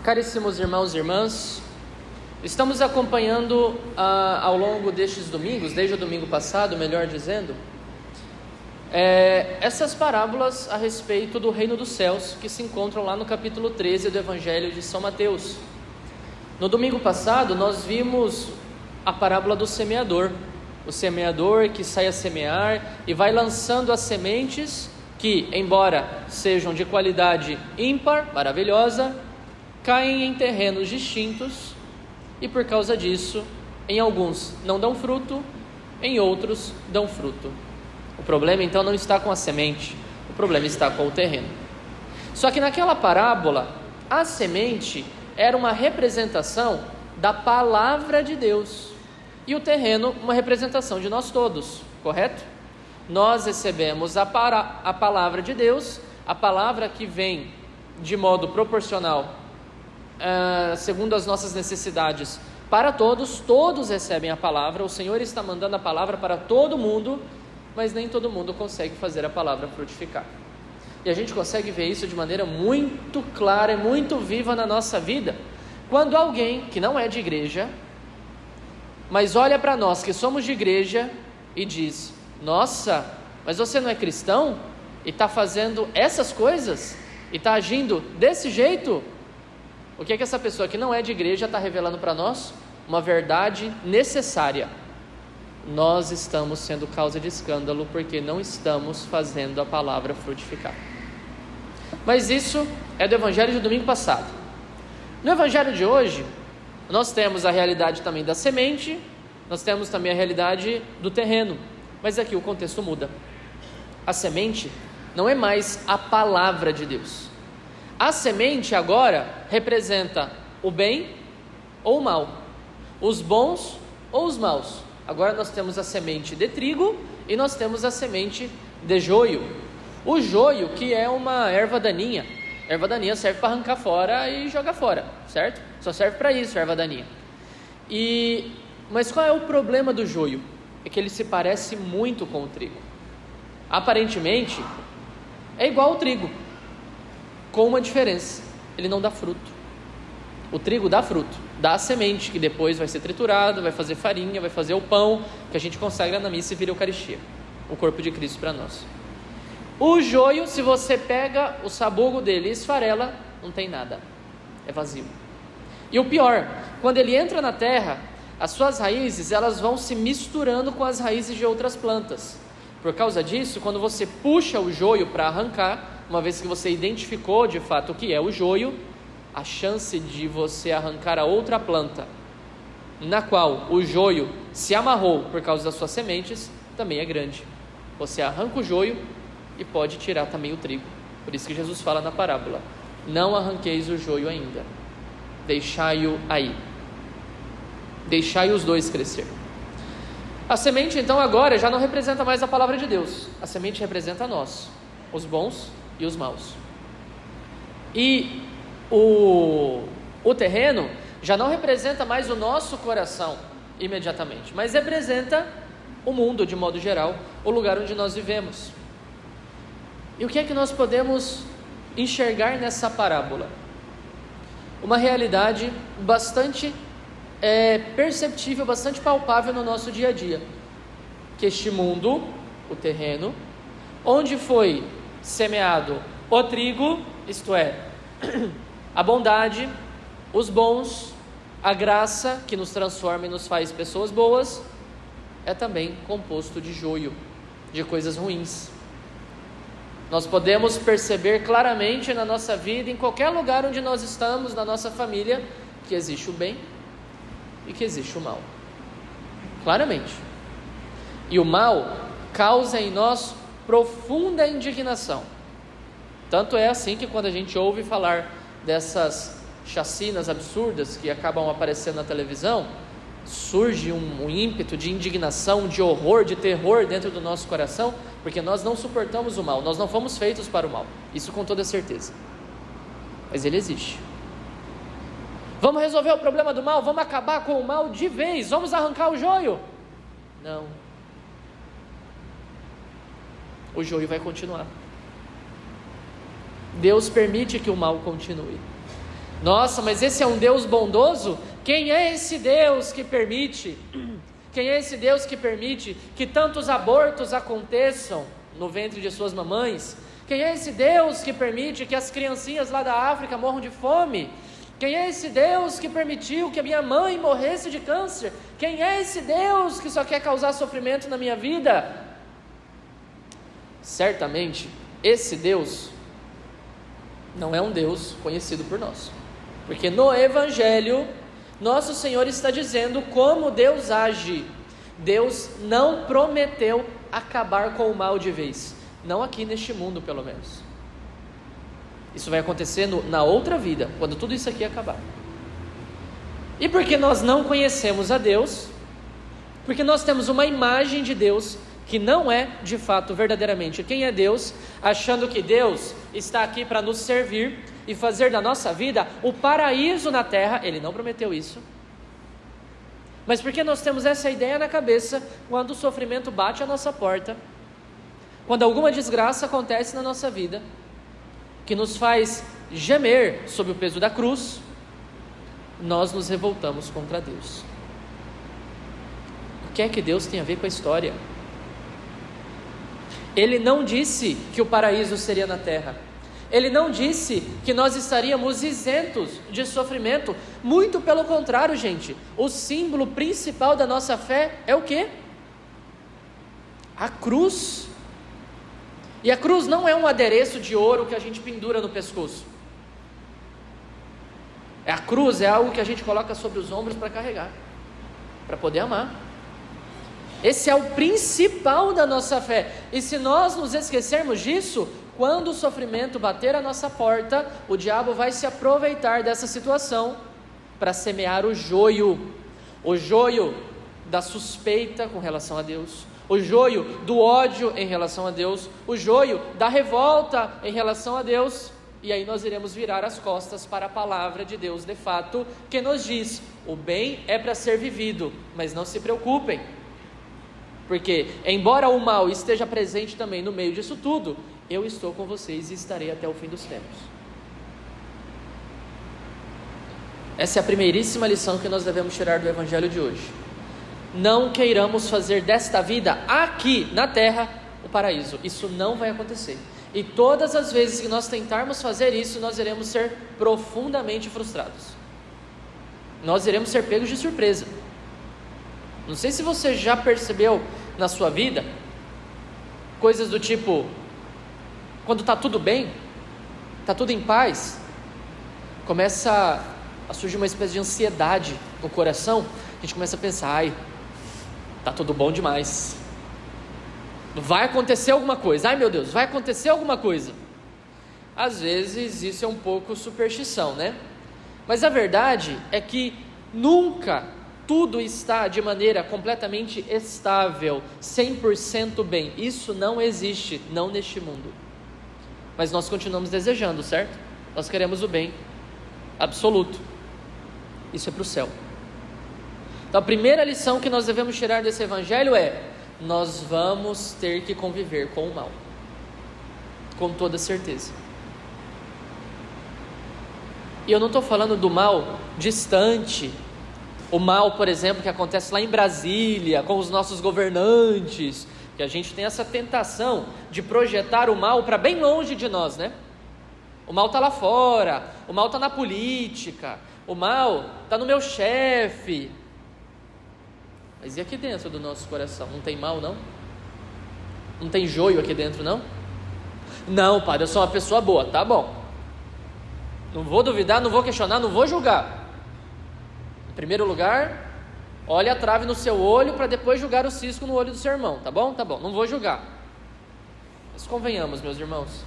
Caríssimos irmãos e irmãs, estamos acompanhando ao longo destes domingos, desde o domingo passado, melhor dizendo, essas parábolas a respeito do reino dos céus que se encontram lá no capítulo 13 do Evangelho de São Mateus. No domingo passado nós vimos a parábola do semeador, o semeador que sai a semear e vai lançando as sementes que, embora sejam de qualidade ímpar, maravilhosa, caem em terrenos distintos e por causa disso, em alguns não dão fruto, em outros dão fruto. O problema então não está com a semente, o problema está com o terreno. Só que naquela parábola, a semente era uma representação da palavra de Deus e o terreno uma representação de nós todos, correto? Nós recebemos a palavra de Deus, a palavra que vem de modo proporcional, segundo as nossas necessidades, para todos recebem a palavra. O Senhor está mandando a palavra para todo mundo, mas nem todo mundo consegue fazer a palavra frutificar. E a gente consegue ver isso de maneira muito clara e muito viva na nossa vida, quando alguém que não é de igreja, mas olha para nós que somos de igreja e diz: nossa, mas você não é cristão? E está fazendo essas coisas? E está agindo desse jeito? O que é que essa pessoa que não é de igreja está revelando para nós? Uma verdade necessária. Nós estamos sendo causa de escândalo porque não estamos fazendo a palavra frutificar. Mas isso é do Evangelho de domingo passado. No Evangelho de hoje, nós temos a realidade também da semente, nós temos também a realidade do terreno. Mas aqui o contexto muda. A semente não é mais a palavra de Deus. A semente agora representa o bem ou o mal, os bons ou os maus. Agora nós temos a semente de trigo e nós temos a semente de joio. O joio, que é uma erva daninha. Erva daninha serve para arrancar fora e jogar fora, certo? Só serve para isso, erva daninha. Mas qual é o problema do joio? É que ele se parece muito com o trigo. Aparentemente, é igual ao trigo, com uma diferença: ele não dá fruto. O trigo dá fruto, dá a semente, que depois vai ser triturado, vai fazer farinha, vai fazer o pão, que a gente consagra na missa e vira Eucaristia, o corpo de Cristo para nós. O joio, se você pega o sabugo dele e esfarela, não tem nada, é vazio. E o pior, quando ele entra na terra, as suas raízes, elas vão se misturando com as raízes de outras plantas. Por causa disso, quando você puxa o joio para arrancar, uma vez que você identificou de fato o que é o joio, a chance de você arrancar a outra planta, na qual o joio se amarrou por causa das suas sementes, também é grande. Você arranca o joio e pode tirar também o trigo. Por isso que Jesus fala na parábola: não arranqueis o joio ainda, deixai-o aí, deixai os dois crescer. A semente então agora já não representa mais a palavra de Deus, a semente representa nós, os bons e os maus. E o terreno já não representa mais o nosso coração imediatamente, mas representa o mundo de modo geral, o lugar onde nós vivemos. E o que é que nós podemos enxergar nessa parábola? Uma realidade bastante perceptível, bastante palpável no nosso dia a dia, que este mundo, o terreno, onde foi semeado o trigo, isto é, a bondade, os bons, a graça que nos transforma e nos faz pessoas boas, é também composto de joio, de coisas ruins. Nós podemos perceber claramente na nossa vida, em qualquer lugar onde nós estamos, na nossa família, que existe o bem e que existe o mal, claramente. E o mal causa em nós profunda indignação. Tanto é assim que quando a gente ouve falar dessas chacinas absurdas que acabam aparecendo na televisão, surge um ímpeto de indignação, de horror, de terror dentro do nosso coração, porque nós não suportamos o mal, nós não fomos feitos para o mal, isso com toda certeza. Mas ele existe. Vamos resolver o problema do mal? Vamos acabar com o mal de vez? Vamos arrancar o joio? Não. O joio vai continuar. Deus permite que o mal continue. Nossa, mas esse é um Deus bondoso? Quem é esse Deus que permite? Quem é esse Deus que permite que tantos abortos aconteçam no ventre de suas mamães? Quem é esse Deus que permite que as criancinhas lá da África morram de fome? Quem é esse Deus que permitiu que a minha mãe morresse de câncer? Quem é esse Deus que só quer causar sofrimento na minha vida? Certamente, esse Deus não é um Deus conhecido por nós. Porque no Evangelho, nosso Senhor está dizendo como Deus age. Deus não prometeu acabar com o mal de vez. Não aqui neste mundo, pelo menos. Isso vai acontecer na outra vida, quando tudo isso aqui acabar. E porque nós não conhecemos a Deus, porque nós temos uma imagem de Deus que não é de fato verdadeiramente quem é Deus, achando que Deus está aqui para nos servir e fazer da nossa vida o paraíso na terra. Ele não prometeu isso. Mas porque nós temos essa ideia na cabeça, quando o sofrimento bate à nossa porta, quando alguma desgraça acontece na nossa vida, que nos faz gemer sob o peso da cruz, nós nos revoltamos contra Deus. O que é que Deus tem a ver com a história? Ele não disse que o paraíso seria na terra. Ele não disse que nós estaríamos isentos de sofrimento. Muito pelo contrário, gente. O símbolo principal da nossa fé é o quê? A cruz. E a cruz não é um adereço de ouro que a gente pendura no pescoço. A cruz é algo que a gente coloca sobre os ombros para carregar, para poder amar. Esse é o principal da nossa fé. E se nós nos esquecermos disso, quando o sofrimento bater a nossa porta, o diabo vai se aproveitar dessa situação para semear o joio da suspeita com relação a Deus, o joio do ódio em relação a Deus, o joio da revolta em relação a Deus. E aí nós iremos virar as costas para a palavra de Deus de fato, que nos diz: o bem é para ser vivido, mas não se preocupem, porque embora o mal esteja presente também no meio disso tudo, eu estou com vocês e estarei até o fim dos tempos. Essa é a primeiríssima lição que nós devemos tirar do Evangelho de hoje. Não queiramos fazer desta vida aqui na terra o paraíso. Isso não vai acontecer. E todas as vezes que nós tentarmos fazer isso, nós iremos ser profundamente frustrados. Nós iremos ser pegos de surpresa. Não sei se você já percebeu na sua vida coisas do tipo: quando está tudo bem, está tudo em paz, começa a surgir uma espécie de ansiedade no coração. A gente começa a pensar: ai, está tudo bom demais, vai acontecer alguma coisa, ai meu Deus, vai acontecer alguma coisa. Às vezes isso é um pouco superstição, né? Mas a verdade é que nunca tudo está de maneira completamente estável, 100% bem. Isso não existe, não neste mundo. Mas nós continuamos desejando, certo? Nós queremos o bem absoluto. Isso é para o céu. Então a primeira lição que nós devemos tirar desse evangelho é: nós vamos ter que conviver com o mal, com toda certeza. E eu não estou falando do mal distante, o mal, por exemplo, que acontece lá em Brasília, com os nossos governantes, que a gente tem essa tentação de projetar o mal para bem longe de nós, né? O mal está lá fora, o mal está na política, o mal está no meu chefe. Mas e aqui dentro do nosso coração? Não tem mal, não? Não tem joio aqui dentro, não? Não, padre, eu sou uma pessoa boa. Tá bom, não vou duvidar, não vou questionar, não vou julgar. Em primeiro lugar, olhe a trave no seu olho para depois julgar o cisco no olho do seu irmão. Tá bom? Tá bom, não vou julgar. Mas convenhamos, meus irmãos,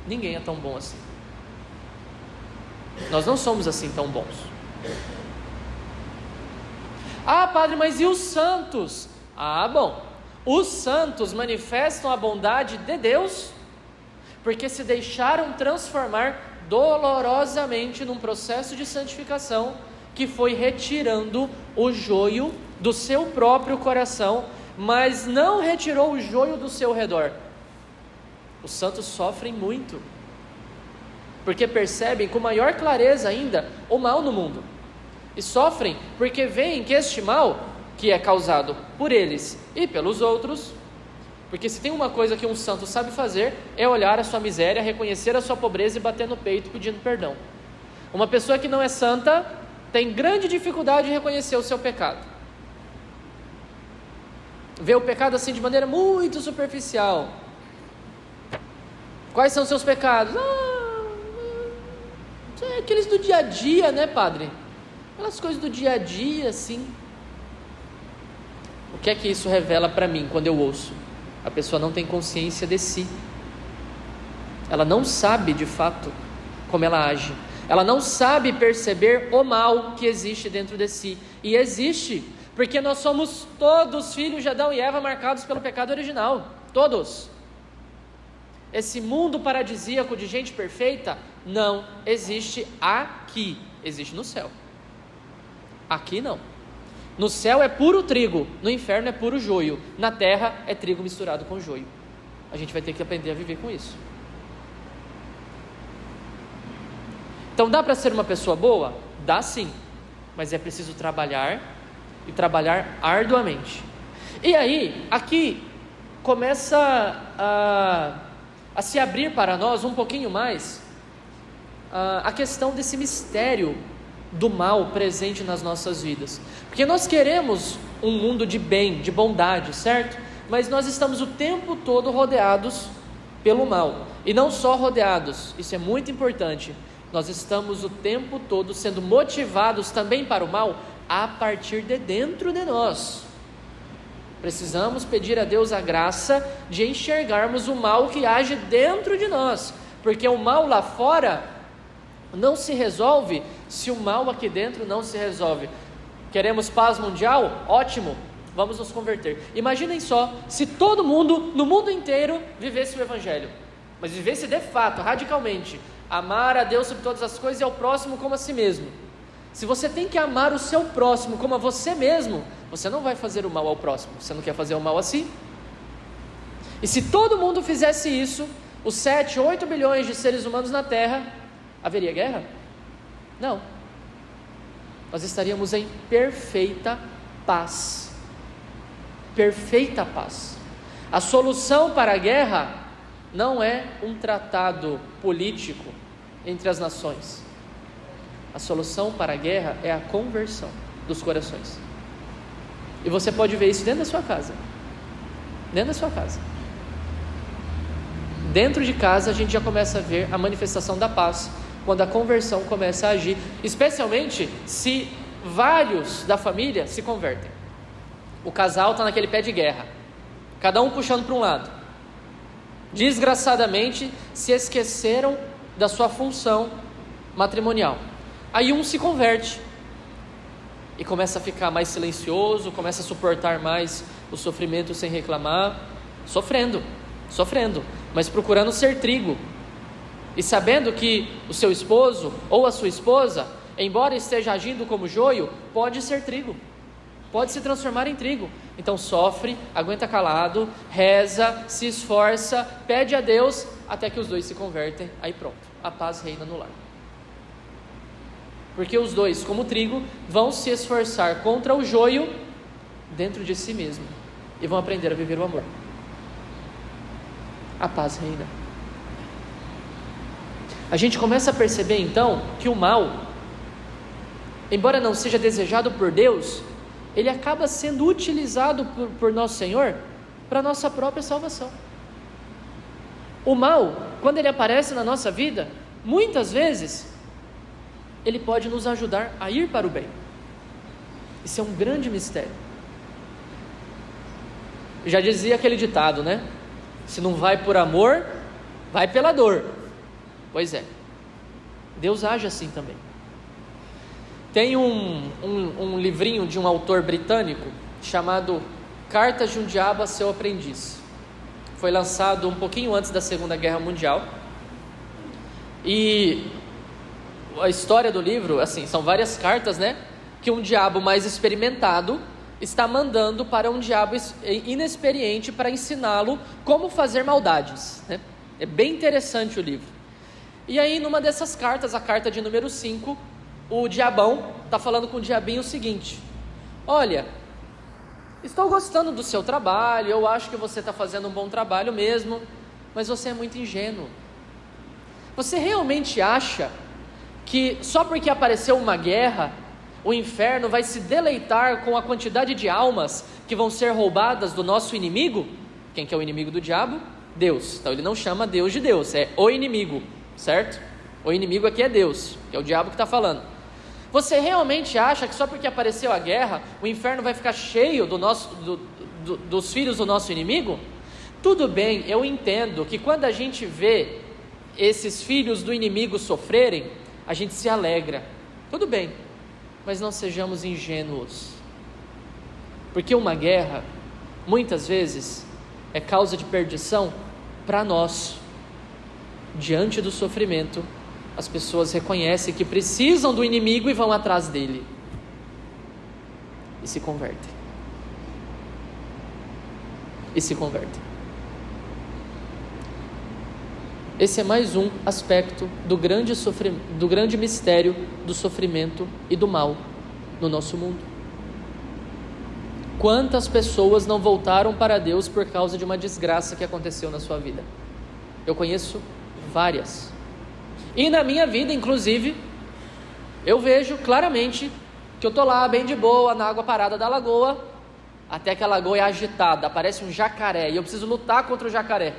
ninguém é tão bom assim. Nós não somos assim tão bons. Ah, padre, mas e os santos? Ah, bom, os santos manifestam a bondade de Deus porque se deixaram transformar dolorosamente num processo de santificação que foi retirando o joio do seu próprio coração, mas não retirou o joio do seu redor. Os santos sofrem muito, porque percebem com maior clareza ainda o mal no mundo. E sofrem porque veem que este mal, que é causado por eles e pelos outros, porque se tem uma coisa que um santo sabe fazer, é olhar a sua miséria, reconhecer a sua pobreza e bater no peito pedindo perdão. Uma pessoa que não é santa tem grande dificuldade em reconhecer o seu pecado. Vê o pecado assim de maneira muito superficial. Quais são os seus pecados? Aqueles do dia a dia, né, padre? Aquelas coisas do dia a dia, assim. O que é que isso revela para mim quando eu ouço? A pessoa não tem consciência de si. Ela não sabe de fato como ela age. Ela não sabe perceber o mal que existe dentro de si. E existe, porque nós somos todos filhos de Adão e Eva marcados pelo pecado original. Todos. Esse mundo paradisíaco de gente perfeita não existe aqui. Existe no céu. Aqui não. No céu é puro trigo, no inferno é puro joio, na terra é trigo misturado com joio. A gente vai ter que aprender a viver com isso. Então dá para ser uma pessoa boa? Dá sim, mas é preciso trabalhar e trabalhar arduamente. E aí, aqui começa a se abrir para nós um pouquinho mais a questão desse mistério do mal presente nas nossas vidas, porque nós queremos um mundo de bem, de bondade, certo? Mas nós estamos o tempo todo rodeados pelo mal, e não só rodeados, isso é muito importante, nós estamos o tempo todo sendo motivados também para o mal a partir de dentro de nós. Precisamos pedir a Deus a graça de enxergarmos o mal que age dentro de nós, porque o mal lá fora não se resolve se o mal aqui dentro não se resolve. Queremos paz mundial? Ótimo, vamos nos converter. Imaginem só, se todo mundo, no mundo inteiro, vivesse o Evangelho, mas vivesse de fato, radicalmente, amar a Deus sobre todas as coisas e ao próximo como a si mesmo. Se você tem que amar o seu próximo como a você mesmo, você não vai fazer o mal ao próximo, você não quer fazer o mal a si. E se todo mundo fizesse isso, os 7, 8 bilhões de seres humanos na Terra, haveria guerra? Não. Nós estaríamos em perfeita paz. Perfeita paz. A solução para a guerra não é um tratado político entre as nações. A solução para a guerra é a conversão dos corações. E você pode ver isso dentro da sua casa. Dentro da sua casa. Dentro de casa a gente já começa a ver a manifestação da paz, quando a conversão começa a agir, especialmente se vários da família se convertem. O casal está naquele pé de guerra, cada um puxando para um lado. Desgraçadamente se esqueceram da sua função matrimonial. Aí um se converte e começa a ficar mais silencioso, começa a suportar mais o sofrimento sem reclamar, sofrendo, mas procurando ser trigo. E sabendo que o seu esposo ou a sua esposa, embora esteja agindo como joio, pode ser trigo, pode se transformar em trigo. Então sofre, aguenta calado, reza, se esforça, pede a Deus, até que os dois se convertem, aí pronto, a paz reina no lar. Porque os dois, como trigo, vão se esforçar contra o joio dentro de si mesmo, e vão aprender a viver o amor. A paz reina. A gente começa a perceber então que o mal, embora não seja desejado por Deus, ele acaba sendo utilizado por nosso Senhor para a nossa própria salvação. O mal, quando ele aparece na nossa vida, muitas vezes, ele pode nos ajudar a ir para o bem. Isso é um grande mistério. Já dizia aquele ditado, né? Se não vai por amor, vai pela dor. Pois é, Deus age assim também. Tem um livrinho de um autor britânico chamado Cartas de um Diabo a Seu Aprendiz. Foi lançado um pouquinho antes da Segunda Guerra Mundial. E a história do livro, assim, são várias cartas, né? Que um diabo mais experimentado está mandando para um diabo inexperiente para ensiná-lo como fazer maldades, né? É bem interessante o livro. E aí, numa dessas cartas, a carta de número 5, o diabão está falando com o diabinho o seguinte: olha, estou gostando do seu trabalho, eu acho que você está fazendo um bom trabalho mesmo, mas você é muito ingênuo. Você realmente acha que só porque apareceu uma guerra, o inferno vai se deleitar com a quantidade de almas que vão ser roubadas do nosso inimigo? Quem que é o inimigo do diabo? Deus. Então ele não chama Deus de Deus, é o inimigo, certo? O inimigo aqui é Deus, que é o diabo que está falando. Você realmente acha que só porque apareceu a guerra, o inferno vai ficar cheio dos filhos do nosso inimigo? Tudo bem, eu entendo que quando a gente vê esses filhos do inimigo sofrerem, a gente se alegra, tudo bem, mas não sejamos ingênuos, porque uma guerra, muitas vezes, é causa de perdição para nós. Diante do sofrimento, as pessoas reconhecem que precisam do inimigo e vão atrás dele, e se convertem, Esse é mais um aspecto do grande mistério do sofrimento e do mal no nosso mundo. Quantas pessoas não voltaram para Deus por causa de uma desgraça que aconteceu na sua vida? Eu conheço várias. E na minha vida, inclusive, eu vejo claramente que eu estou lá bem de boa, na água parada da lagoa, até que a lagoa é agitada, aparece um jacaré, e eu preciso lutar contra o jacaré.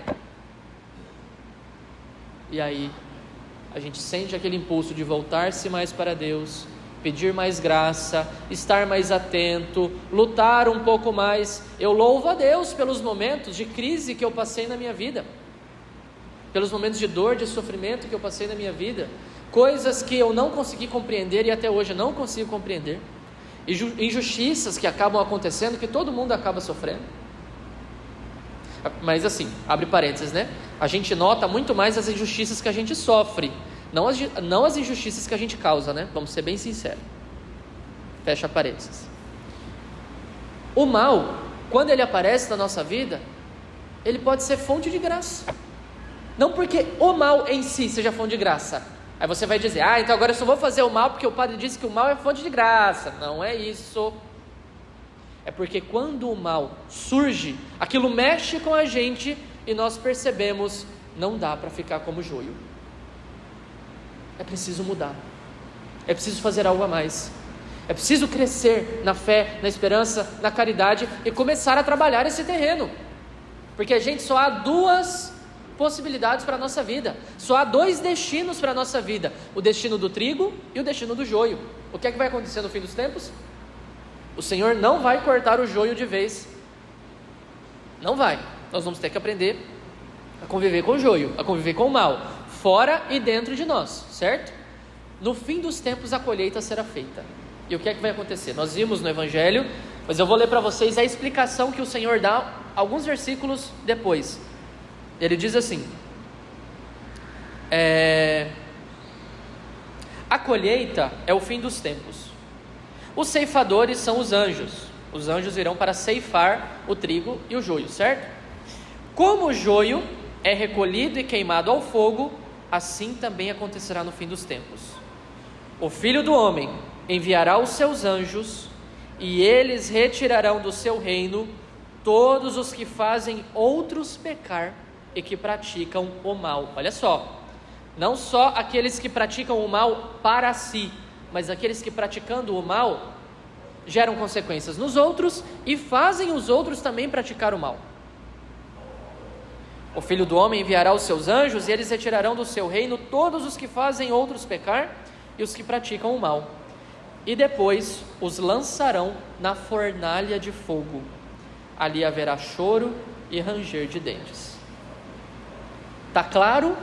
E aí, a gente sente aquele impulso de voltar-se mais para Deus, pedir mais graça, estar mais atento, lutar um pouco mais. Eu louvo a Deus pelos momentos de crise que eu passei na minha vida, pelos momentos de dor, de sofrimento que eu passei na minha vida, coisas que eu não consegui compreender e até hoje eu não consigo compreender, injustiças que acabam acontecendo, que todo mundo acaba sofrendo. Mas assim, abre parênteses, né? A gente nota muito mais as injustiças que a gente sofre, não as injustiças que a gente causa, né? Vamos ser bem sinceros. Fecha parênteses. O mal, quando ele aparece na nossa vida, ele pode ser fonte de graça. Não porque o mal em si seja fonte de graça. Aí você vai dizer, então agora eu só vou fazer o mal porque o padre disse que o mal é fonte de graça. Não é isso. É porque quando o mal surge, aquilo mexe com a gente e nós percebemos, não dá para ficar como joio. É preciso mudar. É preciso fazer algo a mais. É preciso crescer na fé, na esperança, na caridade e começar a trabalhar esse terreno. Porque a gente só há duas possibilidades para a nossa vida. Só há dois destinos para a nossa vida. O destino do trigo e o destino do joio. O que é que vai acontecer no fim dos tempos? O Senhor não vai cortar o joio de vez. Não vai. Nós vamos ter que aprender a conviver com o joio, a conviver com o mal, fora e dentro de nós, certo? No fim dos tempos a colheita será feita. E o que é que vai acontecer? Nós vimos no Evangelho, mas eu vou ler para vocês a explicação que o Senhor dá alguns versículos depois. Ele diz assim: a colheita é o fim dos tempos. Os ceifadores são os anjos. Os anjos irão para ceifar o trigo e o joio, certo? Como o joio é recolhido e queimado ao fogo, assim também acontecerá no fim dos tempos. O Filho do Homem enviará os seus anjos, e eles retirarão do seu reino todos os que fazem outros pecar e que praticam o mal. Olha só, não só aqueles que praticam o mal para si, mas aqueles que praticando o mal geram consequências nos outros e fazem os outros também praticar o mal. O Filho do Homem enviará os seus anjos e eles retirarão do seu reino todos os que fazem outros pecar e os que praticam o mal, e depois os lançarão na fornalha de fogo. Ali haverá choro e ranger de dentes. Tá claro?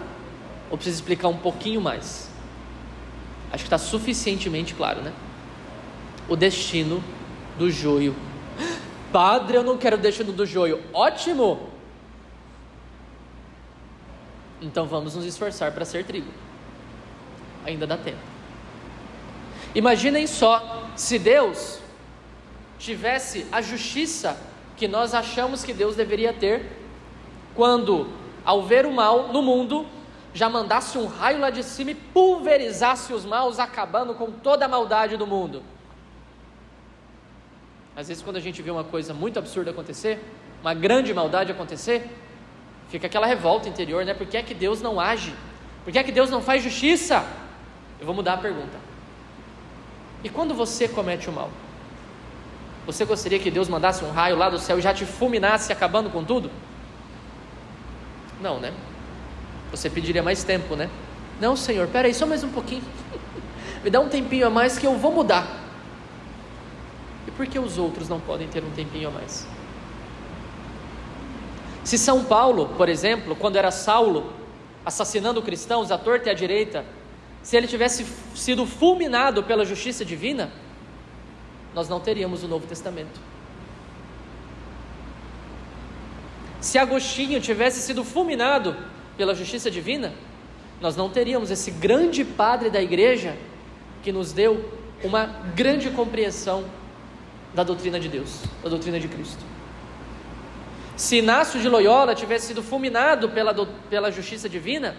Ou preciso explicar um pouquinho mais? Acho que está suficientemente claro, né? O destino do joio. Padre, eu não quero o destino do joio. Ótimo! Então vamos nos esforçar para ser trigo. Ainda dá tempo. Imaginem só, se Deus tivesse a justiça que nós achamos que Deus deveria ter, quando, ao ver o mal no mundo, já mandasse um raio lá de cima e pulverizasse os maus, acabando com toda a maldade do mundo. Às vezes quando a gente vê uma coisa muito absurda acontecer, uma grande maldade acontecer, fica aquela revolta interior, né? Por que é que Deus não age? Por que é que Deus não faz justiça? Eu vou mudar a pergunta. E quando você comete o mal, você gostaria que Deus mandasse um raio lá do céu e já te fulminasse, acabando com tudo? Não, né? Você pediria mais tempo, né? Não, Senhor, peraí, só mais um pouquinho. Me dá um tempinho a mais que eu vou mudar. E por que os outros não podem ter um tempinho a mais? Se São Paulo, por exemplo, quando era Saulo, assassinando cristãos à torta e à direita, se ele tivesse sido fulminado pela justiça divina, nós não teríamos o Novo Testamento. Se Agostinho tivesse sido fulminado pela justiça divina, nós não teríamos esse grande padre da igreja que nos deu uma grande compreensão da doutrina de Deus, da doutrina de Cristo. Se Inácio de Loyola tivesse sido fulminado pela justiça divina,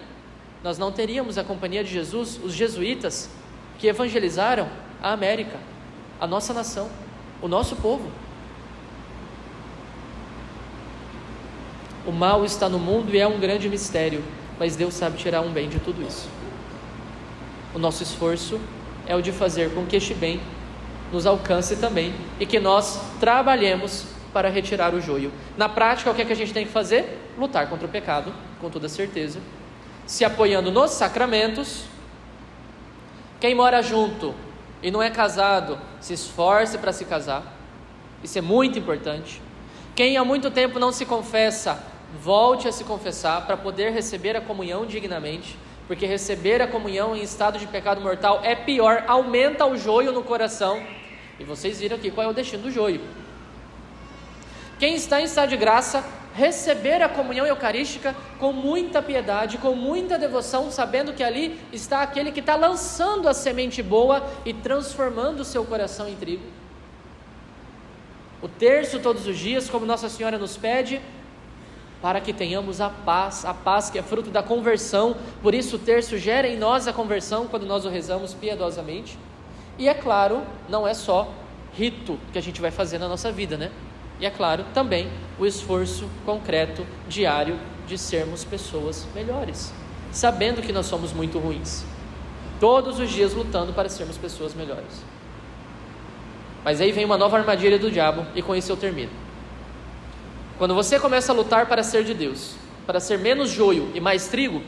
nós não teríamos a companhia de Jesus, os jesuítas, que evangelizaram a América, a nossa nação, o nosso povo. O mal está no mundo e é um grande mistério, mas Deus sabe tirar um bem de tudo isso. O nosso esforço é o de fazer com que este bem nos alcance também e que nós trabalhemos para retirar o joio. Na prática, o que é que a gente tem que fazer? Lutar contra o pecado, com toda certeza, se apoiando nos sacramentos. Quem mora junto e não é casado, se esforce para se casar, isso é muito importante. Quem há muito tempo não se confessa, volte a se confessar para poder receber a comunhão dignamente, porque receber a comunhão em estado de pecado mortal é pior, aumenta o joio no coração, e vocês viram aqui qual é o destino do joio. Quem está em estado de graça, receber a comunhão eucarística com muita piedade, com muita devoção, sabendo que ali está aquele que está lançando a semente boa e transformando o seu coração em trigo. O terço todos os dias, como Nossa Senhora nos pede, para que tenhamos a paz que é fruto da conversão. Por isso o terço gera em nós a conversão quando nós o rezamos piedosamente. E é claro, não é só rito que a gente vai fazer na nossa vida, né? E é claro, também o esforço concreto, diário, de sermos pessoas melhores, sabendo que nós somos muito ruins, todos os dias lutando para sermos pessoas melhores. Mas aí vem uma nova armadilha do diabo, e com isso eu termino. Quando você começa a lutar para ser de Deus, para ser menos joio e mais trigo,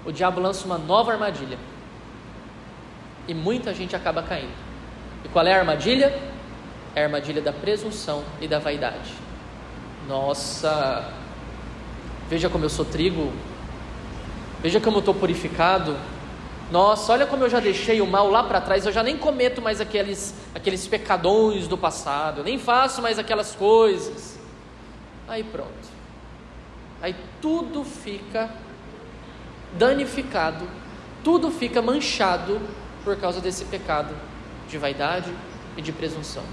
o diabo lança uma nova armadilha, e muita gente acaba caindo. E qual é a armadilha? É a armadilha da presunção e da vaidade. Nossa, veja como eu sou trigo, veja como eu estou purificado. Nossa, olha como eu já deixei o mal lá para trás, eu já nem cometo mais aqueles pecadões do passado, eu nem faço mais aquelas coisas. Aí pronto, aí tudo fica danificado, tudo fica manchado por causa desse pecado de vaidade e de presunção.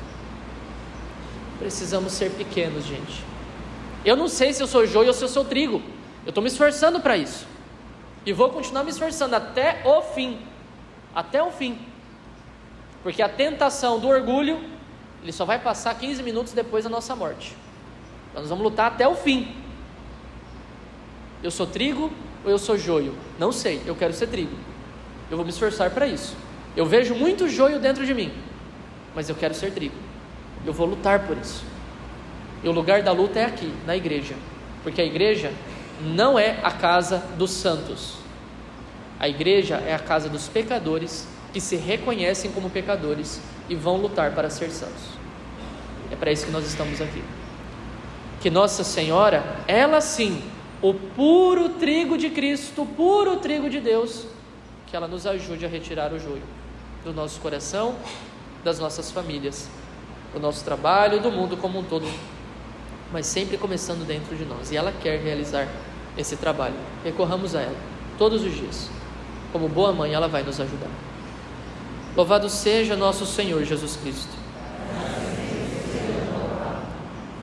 Precisamos ser pequenos, gente. Eu não sei se eu sou joio ou se eu sou trigo, eu estou me esforçando para isso, e vou continuar me esforçando até o fim, porque a tentação do orgulho, ele só vai passar 15 minutos depois da nossa morte. Então nós vamos lutar até o fim. Eu sou trigo ou eu sou joio? Não sei, eu quero ser trigo, eu vou me esforçar para isso. Eu vejo muito joio dentro de mim, mas eu quero ser trigo, eu vou lutar por isso. E o lugar da luta é aqui, na igreja, porque a igreja não é a casa dos santos, a igreja é a casa dos pecadores que se reconhecem como pecadores e vão lutar para ser santos. É para isso que nós estamos aqui. Que Nossa Senhora, ela sim, o puro trigo de Cristo, o puro trigo de Deus, que ela nos ajude a retirar o joio do nosso coração, das nossas famílias, do nosso trabalho, do mundo como um todo, mas sempre começando dentro de nós, e ela quer realizar esse trabalho. Recorramos a ela todos os dias, como boa mãe ela vai nos ajudar. Louvado seja nosso Senhor Jesus Cristo.